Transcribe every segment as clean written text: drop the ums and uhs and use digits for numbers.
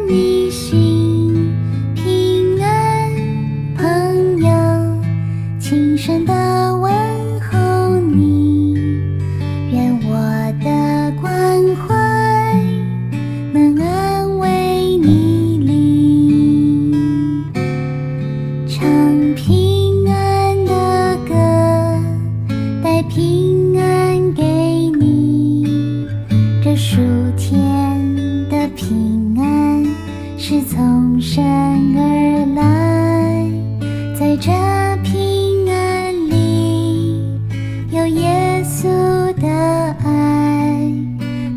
你心平安，朋友轻声地问候你，愿我的关怀能安慰你灵。唱平安的歌，带平安给你，这属天的平安是从神而来，在这平安里有耶稣的爱，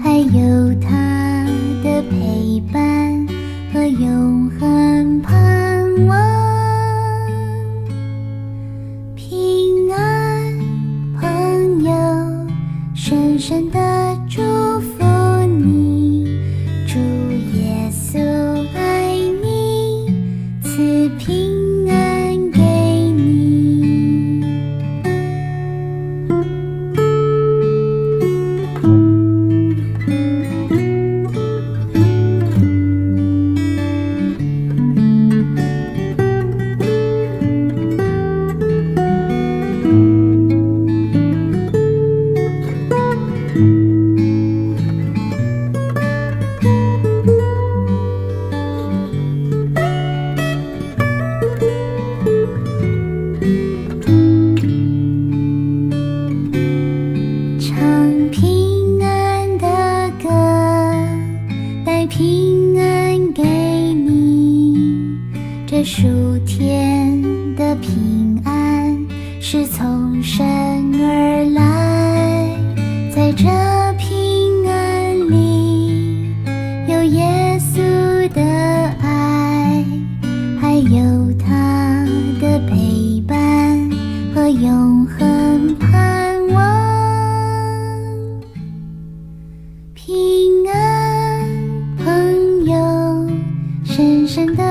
还有他的陪伴和永恒盼望。平安，朋友，深深地祝福你，主耶稣爱你，赐平安给你。唱平安的歌，带平安给你，这属天的平安是从神而来，在这平安里有耶稣的爱，还有他的陪伴和永恒盼望。平安，朋友，深深地